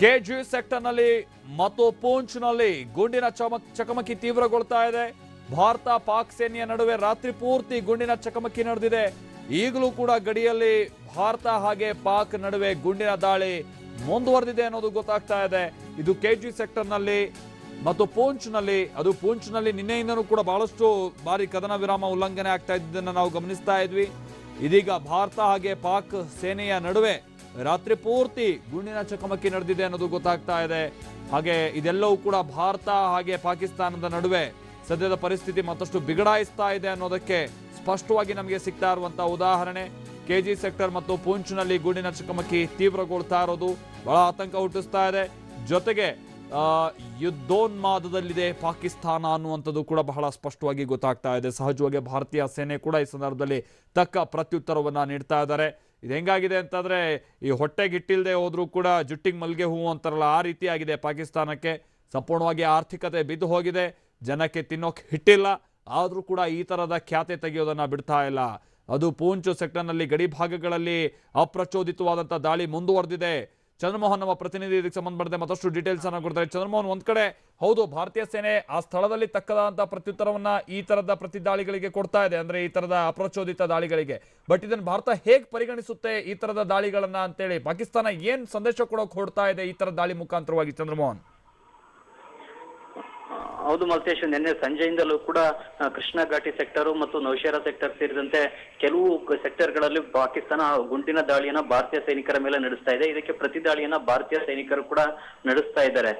KG ಸೆಕ್ಟರ್ನಲ್ಲಿ ಮತ್ತು ಪೂಂಚ್ನಲ್ಲಿ ಗುಂಡಿನ ಚಕಮಕಿ ತೀವ್ರಗೊಳ್ತಾ ಇದೆ. ಭಾರತ ಪಾಕ್ ಸೇನೆಯ ನಡುವೆ ರಾತ್ರಿ ಪೂರ್ತಿ ಗುಂಡಿನ ಚಕಮಕಿ ನಡೆದಿದೆ. ಈಗಲೂ ಕೂಡ ಗಡಿಯಲ್ಲಿ ಭಾರತ ಹಾಗೆ ಪಾಕ್ ನಡುವೆ ಗುಂಡಿನ ದಾಳಿ ಮುಂದುವರೆದಿದೆ ಅನ್ನೋದು ಗೊತ್ತಾಗ್ತಾ ಇದೆ. ಇದು ಕೆಜಿ ಸೆಕ್ಟರ್ನಲ್ಲಿ ಮತ್ತು ಪೂಂಚ್ನಲ್ಲಿ ನಿನ್ನೆಯಿಂದನೂ ಕೂಡ ಬಹಳಷ್ಟು ಬಾರಿ ಕದನ ವಿರಾಮ ಉಲ್ಲಂಘನೆ ಆಗ್ತಾ ಇದ್ದನ್ನು ನಾವು ಗಮನಿಸ್ತಾ ಇದ್ವಿ. ಇದೀಗ ಭಾರತ ಹಾಗೆ ಪಾಕ್ ಸೇನೆಯ ನಡುವೆ ರಾತ್ರಿ ಪೂರ್ತಿ ಗುಂಡಿನ ಚಕಮಕಿ ನಡೆದಿದೆ ಅನ್ನೋದು ಗೊತ್ತಾಗ್ತಾ ಇದೆ. ಹಾಗೆ ಇದೆಲ್ಲವೂ ಕೂಡ ಭಾರತ ಹಾಗೆ ಪಾಕಿಸ್ತಾನದ ನಡುವೆ ಸದ್ಯದ ಪರಿಸ್ಥಿತಿ ಮತ್ತಷ್ಟು ಬಿಗಡಾಯಿಸ್ತಾ ಇದೆ ಅನ್ನೋದಕ್ಕೆ ಸ್ಪಷ್ಟವಾಗಿ ನಮಗೆ ಸಿಗ್ತಾ ಇರುವಂತಹ ಉದಾಹರಣೆ. ಕೆಜಿ ಸೆಕ್ಟರ್ ಮತ್ತು ಪೂಂಚ್ನಲ್ಲಿ ಗುಂಡಿನ ಚಕಮಕಿ ತೀವ್ರಗೊಳ್ತಾ ಇರೋದು ಬಹಳ ಆತಂಕ ಹುಟ್ಟಿಸ್ತಾ ಇದೆ. ಜೊತೆಗೆ ಯುದ್ಧೋನ್ಮಾದದಲ್ಲಿದೆ ಪಾಕಿಸ್ತಾನ ಅನ್ನುವಂಥದ್ದು ಕೂಡ ಬಹಳ ಸ್ಪಷ್ಟವಾಗಿ ಗೊತ್ತಾಗ್ತಾ ಇದೆ. ಸಹಜವಾಗಿ ಭಾರತೀಯ ಸೇನೆ ಕೂಡ ಈ ಸಂದರ್ಭದಲ್ಲಿ ತಕ್ಕ ಪ್ರತ್ಯುತ್ತರವನ್ನ ನೀಡ್ತಾ ಇದ್ದಾರೆ. ಇದು ಹೆಂಗಾಗಿದೆ ಅಂತಂದ್ರೆ ಈ ಹೊಟ್ಟೆಗಿಟ್ಟಿಲ್ಲದೆ ಹೋದ್ರೂ ಕೂಡ ಜುಟ್ಟಿಗೆ ಮಲ್ಗೆ ಹೂವು ಅಂತಾರಲ್ಲ, ಆ ರೀತಿ ಆಗಿದೆ. ಪಾಕಿಸ್ತಾನಕ್ಕೆ ಸಂಪೂರ್ಣವಾಗಿ ಆರ್ಥಿಕತೆ ಬಿದ್ದು ಹೋಗಿದೆ, ಜನಕ್ಕೆ ತಿನ್ನೋಕೆ ಹಿಟ್ಟಿಲ್ಲ. ಆದರೂ ಕೂಡ ಈ ತರದ ಖ್ಯಾತೆ ತೆಗೆಯೋದನ್ನ ಬಿಡ್ತಾ ಇಲ್ಲ. ಅದು ಪೂಂಚ್ ಸೆಕ್ಟರ್ನಲ್ಲಿ ಗಡಿ ಭಾಗಗಳಲ್ಲಿ ಅಪ್ರಚೋದಿತವಾದಂಥ ದಾಳಿ ಮುಂದುವರೆದಿದೆ. ಚಂದ್ರಮೋಹನ್ ನಮ್ಮ ಪ್ರತಿನಿಧಿ ಇದಕ್ಕೆ ಸಂಬಂಧಪಟ್ಟಂತೆ ಮತ್ತಷ್ಟು ಡೀಟೇಲ್ಸ್ ಅನ್ನು ಕೊಡ್ತಾರೆ. ಚಂದ್ರಮೋಹನ್, ಒಂದ್ ಕಡೆ ಹೌದು ಭಾರತೀಯ ಸೇನೆ ಆ ಸ್ಥಳದಲ್ಲಿ ತಕ್ಕದಂತ ಪ್ರತ್ಯುತ್ತರವನ್ನ ಈ ತರದ ಪ್ರತಿ ದಾಳಿಗಳಿಗೆ ಕೊಡ್ತಾ ಇದೆ, ಅಂದ್ರೆ ಈ ತರದ ಅಪ್ರಚೋದಿತ ದಾಳಿಗಳಿಗೆ. ಬಟ್ ಇದನ್ನು ಭಾರತ ಹೇಗೆ ಪರಿಗಣಿಸುತ್ತೆ ಈ ತರದ ದಾಳಿಗಳನ್ನ ಅಂತೇಳಿ ಪಾಕಿಸ್ತಾನ ಏನ್ ಸಂದೇಶ ಕೊಡೋಕೆ ಹೊಡ್ತಾ ಇದೆ ಈ ತರದ ದಾಳಿ ಮುಖಾಂತರವಾಗಿ? ಚಂದ್ರಮೋಹನ್. ಹೌದು ಮಲ್ತೇಶ್, ನಿನ್ನೆ ಸಂಜೆಯಿಂದಲೂ ಕೂಡ ಕೃಷ್ಣ ಘಾಟಿ ಸೆಕ್ಟರ್ ಮತ್ತು ನೌಶೇರಾ ಸೆಕ್ಟರ್ ಸೇರಿದಂತೆ ಕೆಲವು ಸೆಕ್ಟರ್ಗಳಲ್ಲಿ ಪಾಕಿಸ್ತಾನ ಗುಂಡಿನ ದಾಳಿಯನ್ನ ಭಾರತೀಯ ಸೈನಿಕರ ಮೇಲೆ ನಡೆಸ್ತಾ ಇದೆ. ಇದಕ್ಕೆ ಪ್ರತಿ ದಾಳಿಯನ್ನ ಭಾರತೀಯ ಸೈನಿಕರು ಕೂಡ ನಡೆಸ್ತಾ ಇದ್ದಾರೆ.